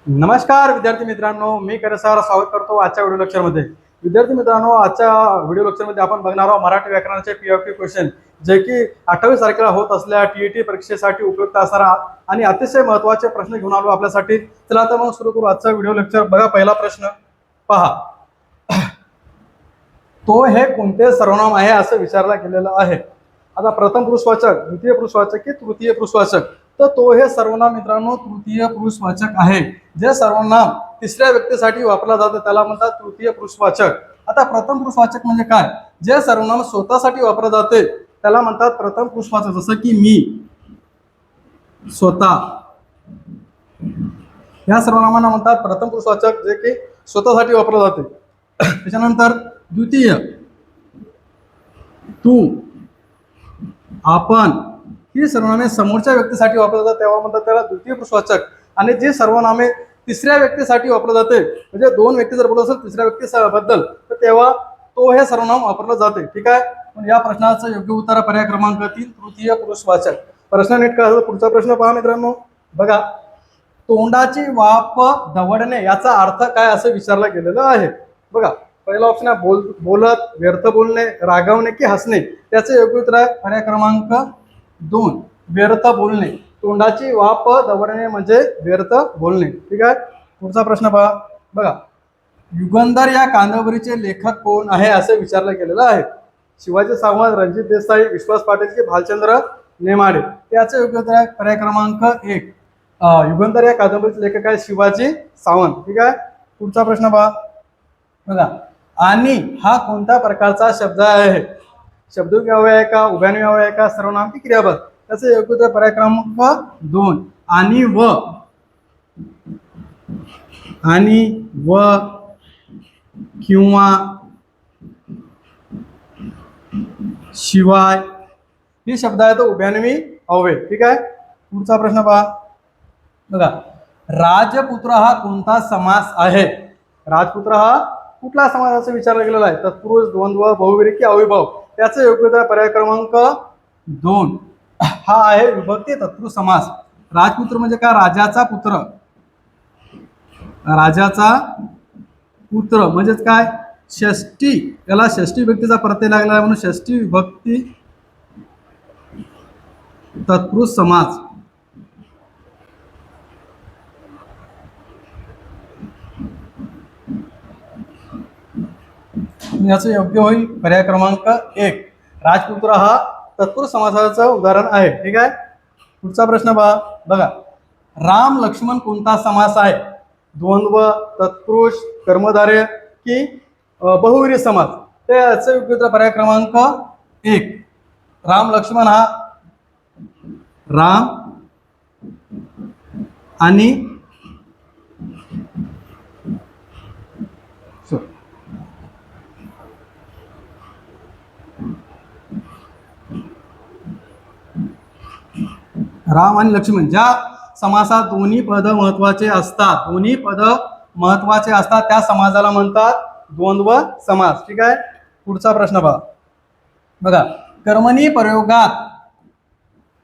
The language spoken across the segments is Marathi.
नमस्कार विद्यार्थी मित्रांनो, मी सर स्वागत करतो आजच्या व्हिडिओ लेक्चरमध्ये. विद्यार्थी मित्रांनो, आजच्या व्हिडिओ लेक्चरमध्ये आपण बघणार आहोत मराठी व्याकरणाचे पीओक्यू क्वेश्चन, जे की 28 तारखेला होत असलेल्या टीईटी परीक्षेसाठी उपयुक्त असणारा आणि अतिशय महत्त्वाचे प्रश्न घेऊन आलो आपल्यासाठी. चला तर मग सुरू करू आजचा व्हिडिओ लेक्चर. बघा, पहिला प्रश्न पहा. तो हे कोणते सर्वनाम आहे असं विचारला गेलेलं आहे. आता प्रथम पुरुषवाचक, द्वितीय पुरुषवाचक की तृतीय पुरुषवाचक? तर तो हे सर्वनाम मित्रांनो तृतीय पुरुषवाचक आहे. जे सर्वनाम तिसऱ्या व्यक्तीसाठी वापरला जातं त्याला म्हणतात तृतीय पुरुषवाचक. आता प्रथम पुरुषवाचक म्हणजे काय? जे सर्वनाम स्वतःसाठी वापरले जाते त्याला म्हणतात प्रथम पुरुषवाचक. जसं की मी, स्वतः, या सर्वनामांना म्हणतात प्रथम पुरुषवाचक, जे की स्वतःसाठी वापरले जाते. त्याच्यानंतर द्वितीय, तू, आपण, ही सर्वनामे समोरच्या व्यक्तीसाठी वापरली जातात तेव्हा म्हणतात त्याला द्वितीय पुरुषवाचक. आणि जी सर्वनामे तिसऱ्या व्यक्तीसाठी वापरले जाते, म्हणजे दोन व्यक्ती जर बोलत असेल तिसऱ्या व्यक्तीबद्दल, तर तेव्हा तो हे सर्वनाम वापरलं जाते. ठीक आहे. पण या प्रश्नाचं योग्य उत्तर पर्याय क्रमांक 3 तृतीय पुरुषवाचक. प्रश्न नीट कळा. पुढचा प्रश्न पहा मित्रांनो. बघा, तोंडाची वाफ दवडणे याचा अर्थ काय असं विचारलं गेलेलं आहे. बघा, पहिला ऑप्शन आहे बोलत, व्यर्थ बोलणे, रागावणे की हसणे. त्याचे योग्य उत्तर आहे पर्याय क्रमांक 2 व्यर्थ बोलणे. तोंडाची वाफ दवडणे म्हणजे व्यर्थ बोलणे. ठीक आहे. पुढचा प्रश्न पहा. बघा, युगंधर या कादंबरीचे लेखक कोण आहे असं विचारलं गेलेलं आहे. शिवाजी सावंत, रणजित देसाई, विश्वास पाटील की भालचंद्र नेमाडे. त्याचे योग्य उत्तर आहे पर्याय क्रमांक 1 युगंधर या कादंबरीचे लेखक आहे शिवाजी सावंत. ठीक आहे. पुढचा प्रश्न पहा. बघा, आणि हा कोणत्या प्रकारचा शब्द आहे? शब्दोक्ती अव्यय आहे का, उभयान्वयी अव्यय आहे का, सर्वनाम की क्रियापद? त्याचे योग्य उत्तर पर्याय क्रमांक 2 आणि व. आणि व, किंवा, शिवाय, ही शब्द आहे तो उभयान्वयी अव्यय. ठीक आहे. पुढचा प्रश्न पहा. बघा, राजपुत्र हा कोणता समास आहे? राजपुत्र हा कुठला समास असं विचारला गेलेला आहे? तत्पुरुष, द्वंद्व, बहुव्रीही की अविभाव? त्याचे योग्य उत्तर पर्याय क्रमांक 2 हा आहे विभक्ती तत्पुरुष समास. राजपुत्र म्हणजे काय? राजाचा पुत्र. राजाचा पुत्र म्हणजेच काय? षष्ठी. याला षष्ठी विभक्तीचा प्रत्यय लागला आहे म्हणून षष्ठी विभक्ती तत्पुरुष समास. याचं योग्य होईल पर्याय क्रमांक 1 राजपुत्र हा तत्पुरुष समासाचं उदाहरण आहे. ठीक आहे. पुढचा प्रश्न पहा. बघा, राम लक्ष्मण कोणता समास आहे? द्वंद्व, तत्पुरुष, कर्मधारय की बहुव्रीही समास? ते याचं योग्य उत्तर पर्याय क्रमांक 1 राम लक्ष्मण हा राम आणि राम आणि लक्ष्मण ज्या समासात दोन्ही पद महत्वाचे असतात त्या समासाला म्हणतात द्वंद्व समास. ठीक आहे. पुढचा प्रश्न पहा. बघा, कर्मणी प्रयोगात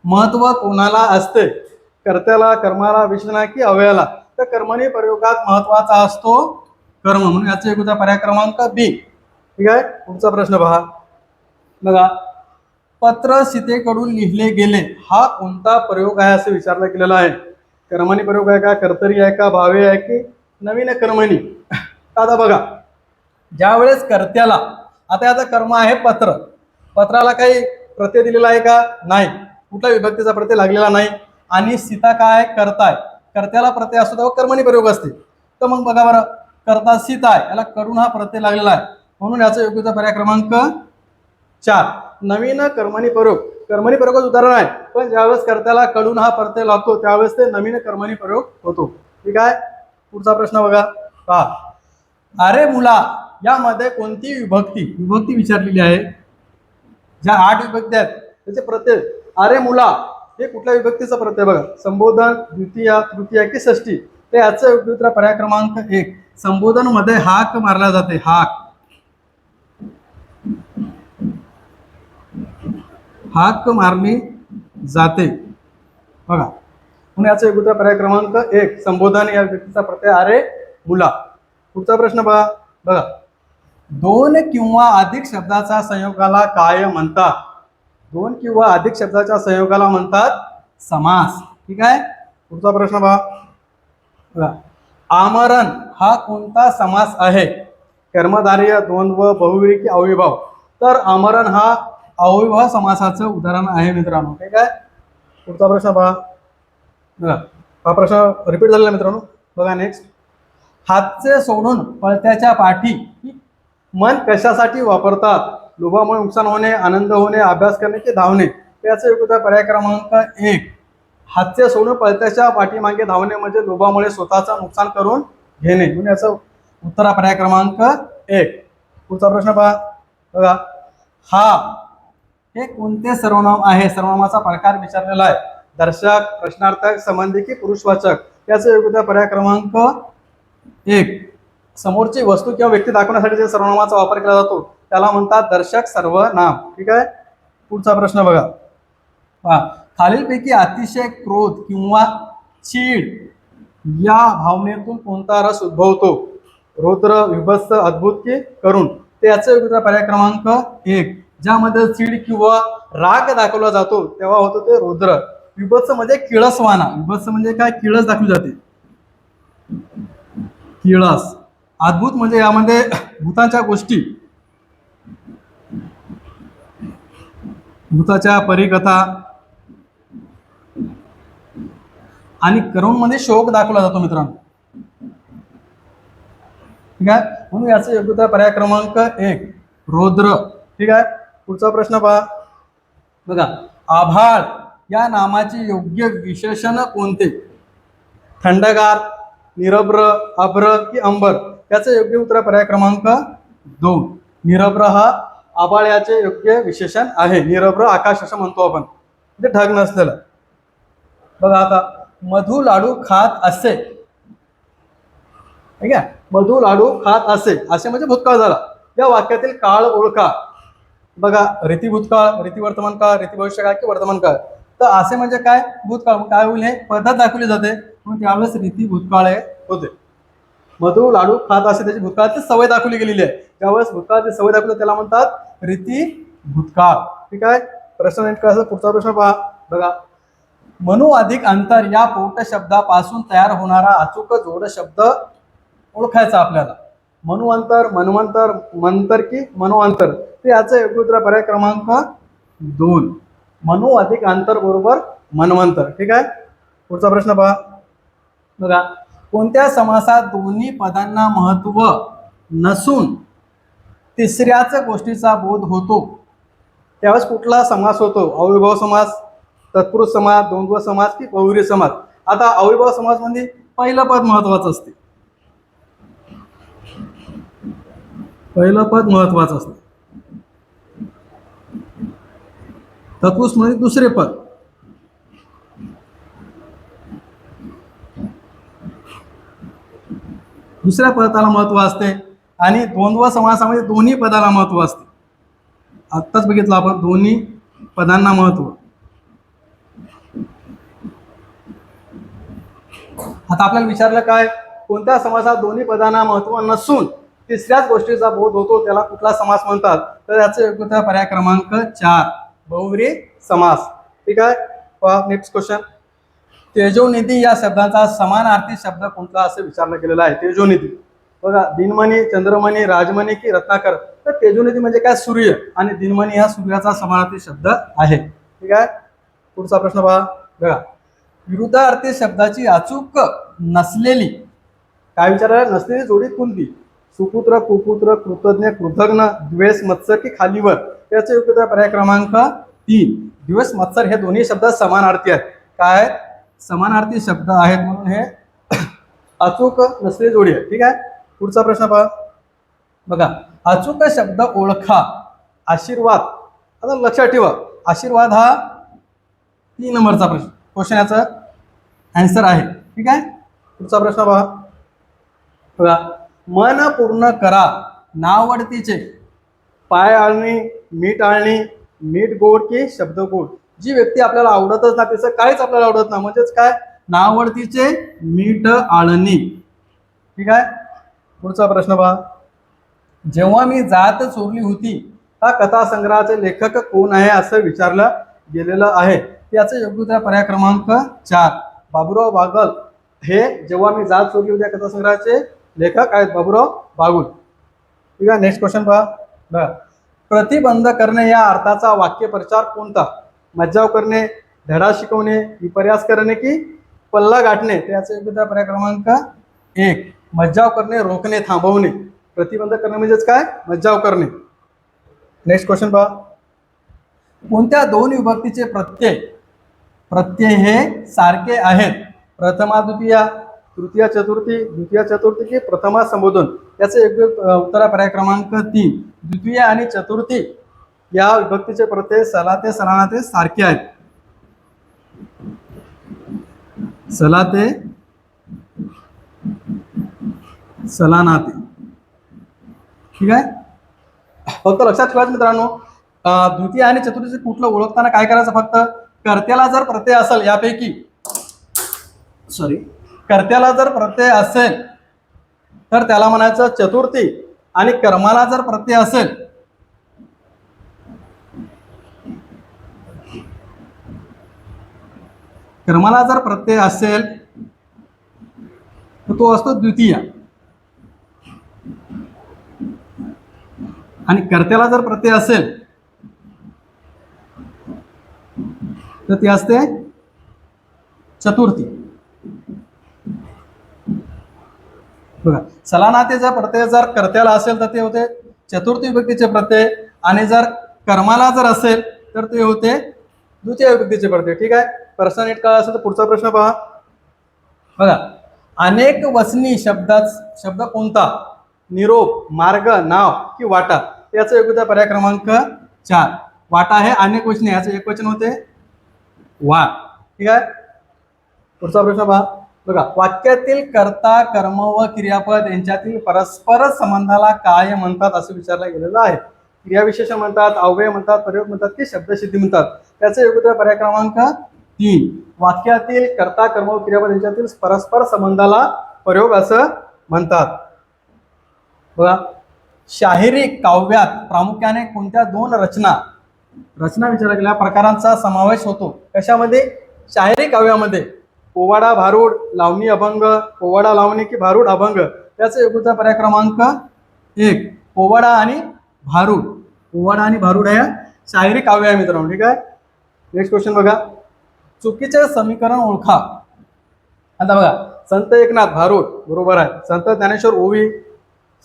महत्व कोणाला असते? कर्त्याला, कर्माला, विशेषणा की अव्ययाला? तर कर्मणी प्रयोगात महत्वाचा असतो कर्म, म्हणून याचे योग्य उत्तर पर्याय क्रमांक बी. ठीक आहे. पुढचा प्रश्न पहा. बघा, पत्र सीतेकडून लिहिले गेले हा कोणता प्रयोग आहे असं विचारलं गेलेलं आहे. कर्मणी प्रयोग आहे का, कर्तरी आहे का, भावे आहे की नवीन कर्मणी? आता बघा, ज्यावेळेस कर्त्याला, आता याचा कर्म आहे पत्र, पत्राला काही प्रत्यय दिलेला आहे का? नाही. कुठल्या विभक्तीचा प्रत्यय लागलेला नाही. आणि सीता काय? कर्ता आहे. कर्त्याला प्रत्यय असतो तेव्हा कर्मणी प्रयोग असते. तर मग बघा बरं, कर्ता सीता आहे, याला कडून हा प्रत्यय लागलेला आहे म्हणून याचा योग्य पर्याय क्रमांक 4 नवीन कर्मणी प्रयोग. कर्मणी प्रयोग उदाहरण आहे, पण ज्यावेळेस कर्त्याला कडून हा प्रत्यय लागतो त्यावेळेस ते नवीन कर्मणी प्रयोग होतो. ठीक आहे. पुढचा प्रश्न बघा. पहा, अरे मुला यामध्ये कोणती विभक्ती विचारलेली आहे? ज्या 8 विभक्ती आहेत त्याचे प्रत्यय. अरे मुला हे कुठल्या विभक्तीचा प्रत्यय? बघा, संबोधन, द्वितीय, तृतीय की षष्ठी? ते याचं योग्य उत्तर पर्याय क्रमांक 1 संबोधन मध्ये हाक मारला जाते. हाक मारली जाते. बघा, म्हणून याचा योग्य उत्तर पर्याय क्रमांक 1 संबोधन या व्यक्तीचा प्रत्यय अरे मुला. पुढचा प्रश्न बघा बघा दोन किंवा अधिक शब्दाच्या संयोगाला काय म्हणतात? दोन किंवा अधिक शब्दाच्या संयोगाला म्हणतात समास. ठीक आहे. पुढचा प्रश्न बघा आमरण हा कोणता समास आहे? कर्मधारय, द्वंद्व, बहुव्रीही की अविभाव? तर आमरण हा अविभाव समासाचं उदाहरण आहे मित्रांनो. ठीक आहे. पुढचा प्रश्न बघा हा प्रश्न रिपीट झालेला मित्रांनो. बघा नेक्स्ट हातचे सोडून पळत्याच्या पाठी मन कशासाठी वापरतात? लोभामुळे नुकसान होणे, आनंद होणे, अभ्यास करणे की धावणे? त्याचं योग्य उत्तर पर्याय क्रमांक 1 हातचे सोडून पळत्याच्या पाठीमागे धावणे म्हणजे लोभामुळे स्वतःचं नुकसान करून घेणे. म्हणून याचं उत्तर पर्याय क्रमांक 1. पुढचा प्रश्न बघा हा हे कोणते सर्वनाम आहे? सर्वनामाचा प्रकार विचारलेला आहे. दर्शक, प्रश्नार्थक, संबंधी की पुरुषवाचक? याचं योग्य उत्तर पर्याय क्रमांक 1 समोरची वस्तू किंवा व्यक्ती दाखवण्यासाठी जे सर्वनामाचा वापर केला जातो त्याला म्हणतात दर्शक सर्वनाम. ठीक आहे. पुढचा प्रश्न बघा खालीलपैकी अतिशय क्रोध किंवा चीड या भावनेतून कोणता रस उद्भवतो? रौद्र, विभत्स, अद्भुत की करुण? त्याचे योग्य पर्याय क्रमांक 1 ज्यामध्ये चीड किंवा राग दाखवला जातो तेव्हा होतो ते रौद्र. विभत्स म्हणजे किळसवाना. विभत्स म्हणजे काय? किळस दाखवली जाते, किळस. अद्भुत म्हणजे यामध्ये भूतांच्या गोष्टी, भूताच्या परिकथा. आणि करुण मध्ये शोक दाखवला जातो मित्रांनो. ठीक आहे. म्हणून याचं योग्य उत्तर पर्याय क्रमांक 1 रौद्र. ठीक आहे. पुढचा प्रश्न बघा आभाळ या नामाचे योग्य विशेषण कोणते? थंडगार, निरभ्र, अभ्र की अंबर? याचं योग्य उत्तर पर्याय क्रमांक 2 निरभ्र हा आभाळ याचे योग्य विशेषण आहे. निरभ्र आकाश असं म्हणतो आपण, म्हणजे ढग नसलेलं. बघा आता मधु लाडू खात असे. ठीक आहे. मधु लाडू खात असे असे म्हणजे भूतकाळ झाला. या वाक्यातील काळ ओळखा. बघा रीती भूतकाळ, रीती वर्तमान काळ, रीती भविष्यकाळ की वर्तमान काळ? तर असे म्हणजे काय? भूतकाळ. काय होईल? हे पद्धत दाखवली जाते म्हणून त्यावेळेस रीती भूतकाळ होते. मधु लाडू खात असे त्याची भूतकाळाची सवय दाखवली गेलेली आहे. ज्यावेळेस भूतकाळाची सवय दाखवली त्याला म्हणतात रीती भूतकाळ. ठीक आहे. प्रश्न नेमका असेल. पुढचा प्रश्न बघा मनु अधिक अंतर या पोट शब्दापासून तयार होणारा अचूक जोड शब्द ओळखायचा आपल्याला. मनुअंतर, मन्वंतर, मंतर की मनोअंतर? ते याचं योग्य उत्तर पर्याय क्रमांक 2 मनु अधिक अंतर बरोबर मन्वंतर. ठीक आहे. पुढचा प्रश्न बघा कोणत्या समासात दोन्ही पदांना महत्व नसून तिसऱ्याच गोष्टीचा बोध होतो? त्यावेळेस कुठला समास होतो? अविभाव समास, तत्पुरुष समास, द्वंद्व समास की बहुव्रीही समास? आता अविभाव समास म्हणजे पहिलं पद महत्वाचं असते. पहिलं पद महत्वाचं असते. तत्पुरुष म्हणजे दुसरे पद. दुसऱ्या पदाला महत्व असते. आणि द्वंद्व समासामध्ये दोन्ही पदाला महत्व असते. आत्ताच बघितलं आपण दोन्ही पदांना महत्व. आता आपल्याला विचारलं काय? कोणत्या समासात दोन्ही पदांना महत्व नसून तिसऱ्याच गोष्टीचा बोध होतो त्याला कुठला समास म्हणतात? तर याचे योग्य उत्तर पर्याय क्रमांक 4 बहुव्रीही समास. ठीक आहे. नेक्स्ट क्वेश्चन तेजोनिधी या शब्दाचा समानार्थी शब्द कोणता असे विचारलं गेलेलं आहे? तेजोनिधी. बघा दिनमणी, चंद्रमणी, राजमणी की रत्नाकर? तर तेजोनिधी म्हणजे काय? सूर्य. आणि दिनमणी हा सूर्याचा समानार्थी शब्द आहे. ठीक आहे. पुढचा प्रश्न बघा विरुद्धार्थी शब्दाची अचूक नसलेली काय विचारायला नसलेली जोडी कोणती? सुपुत्र, कुपुत्र, कृतज्ञ, कृतघ्न, द्वेष, मत्सर की खालीवर? याचे योग्य उत्तर पर्याय क्रमांक 3 द्वेष, मत्सर हे दोन्ही शब्द समानार्थी आहेत. काय? समानार्थी शब्द आहेत म्हणून हे अचूक नसलेली जोडी आहे. ठीक आहे. पुढचा प्रश्न बघा अचूक शब्द ओळखा. आशीर्वाद. आता लक्षात ठेवा आशीर्वाद हा 3 नंबरचा प्रश्न क्वेश्चन याचा आन्सर आहे. ठीक आहे. पुढचा प्रश्न बघा मन पूर्ण करा नावडतीचे पाय आळणी, मीठ आळणी, मीठ गोड की शब्द गोड? जी व्यक्ती आपल्याला आवडतच ना तिचं काहीच आपल्याला आवडत ना म्हणजेच काय? नावडतीचे मीठ आळणी. ठीक आहे. पुढचा प्रश्न पहा. जेव्हा मी जात चोरली होती हा कथासंग्रहाचे लेखक कोण आहे असं विचारलं गेलेलं आहे. याचं योग्य उत्तर पर्याय क्रमांक 4 बाबूराव बागल हे जेव्हा मी जात चोरली होती या कथासंग्रहाचे लेखक आहेत बाबूराव बागुल. ठीक आहे. नेक्स्ट क्वेश्चन पहा. बघा, प्रतिबंध करणे या अर्थाचा वाक्यप्रचार कोणता? मज्जाव करणे, धडा शिकवणे, विपर्यास करणे की पल्ला गाठणे. त्याचे योग्य उत्तर पर्याय क्रमांक 1 मज्जाव करणे, रोखणे, थांबवणे. प्रतिबंध करणे म्हणजेच काय? मज्जाव करणे. नेक्स्ट क्वेश्चन पहा. कोणत्या दोन विभक्तीचे प्रत्यय हे सारखे आहेत? प्रथमा द्वितीया, तृतीया चतुर्थी, द्वितीया चतुर्थी की प्रथमा संबोधन. याचे योग्य उत्तर पर्याय क्रमांक 3 द्वितीय आणि चतुर्थी या विभक्तीचे प्रत्यय सलाते सलानाते सारखे आहेत. सलाते सलानाते. ठीक आहे. फक्त लक्षात ठेवायचं मित्रांनो, द्वितीय आणि चतुर्थीचे कुठलं ओळखताना काय करायचं? फक्त कर्त्याला जर प्रत्यय असेल यापैकी कर्त्याला जर प्रत्यय असेल तर त्याला म्हणायचं चतुर्थी, आणि कर्माला जर प्रत्यय असेल तर तो असतो द्वितीय, आणि कर्त्याला जर प्रत्यय असेल तर ती असते चतुर्थी. बघा, सलानाते जर प्रत्यय जर कर्त्याला असेल तर ते होते चतुर्थी विभक्तीचे प्रत्यय, आणि जर कर्माला जर असेल तर ते होते द्वितीय विभक्तीचे प्रत्यय. ठीक आहे. प्रश्न नीट कळला असेल तर पुढचा प्रश्न पहा. बघा, अनेक वचनी शब्द कोणता? निरोप, मार्ग, नाव की वाटा. याचं योग्य उत्तर पर्याय क्रमांक 4 वाटा आहे. अनेक वचनी याचं एक वचन होते वा. ठीक आहे. पुढचा प्रश्न पहा. बघा, वाक्यातील कर्ता, कर्म व क्रियापद यांच्यातील परस्पर संबंधाला काय म्हणतात असं विचारलं गेलेलं आहे. क्रियाविशेष म्हणतात, अव्यय म्हणतात, प्रयोग म्हणतात की शब्दसिद्धी म्हणतात. त्याचे योग्य उत्तर पर्याय क्रमांक 3 वाक्यातील कर्ता, कर्म व क्रियापद यांच्यातील परस्पर संबंधाला प्रयोग असं म्हणतात. बघा, शाहिरी काव्यात प्रामुख्याने कोणत्या दोन रचना विचारल्या गेल्या प्रकारांचा समावेश होतो? कशामध्ये? शाहिरी काव्यामध्ये. पोवाडा, भारूड, लावणी, अभंग, पोवाडा, लावणी की भारूड, अभंग. त्याचे योग्य उत्तर पर्याय क्रमांक 1 पोवाडा आणि भारूड. पोवाडा आणि भारूड हे शाहिरी काव्य आहे मित्रांनो. ठीक आहे. नेक्स्ट क्वेश्चन बघा, चुकीचे समीकरण ओळखा. आता बघा, संत एकनाथ भारूड बरोबर आहे, संत ज्ञानेश्वर ओवी,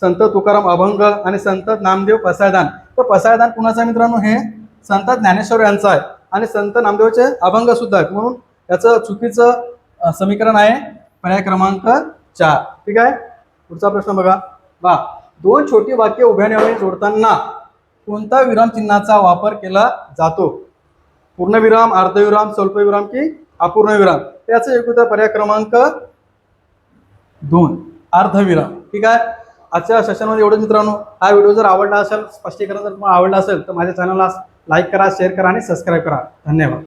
संत तुकाराम अभंग आणि संत नामदेव पसायदान. तर पसायदान कुणाचा मित्रांनो? हे संत ज्ञानेश्वर यांचा आहे, आणि संत नामदेवचे अभंग सुद्धा आहेत, म्हणून याचं चुकीचं समीकरण आहे पर्याय क्रमांक 4. ठीक आहे. पुढचा प्रश्न बघा. दोन छोटी वाक्य उभ्याने ओळी जोडताना कोणता विरामचिन्हाचा वापर केला जातो? पूर्णविराम, अर्धविराम, स्वल्पविराम की अपूर्णविराम. याचं योग्य उत्तर पर्याय क्रमांक 2 अर्धविराम. ठीक आहे. आजच्या सेशनमध्ये एवढंच मित्रांनो. हा व्हिडिओ जर आवडला असेल, स्पष्टीकरण जर तुम्हाला आवडला असेल तर माझ्या चॅनलला लाईक करा, शेअर करा आणि सबस्क्राईब करा. धन्यवाद.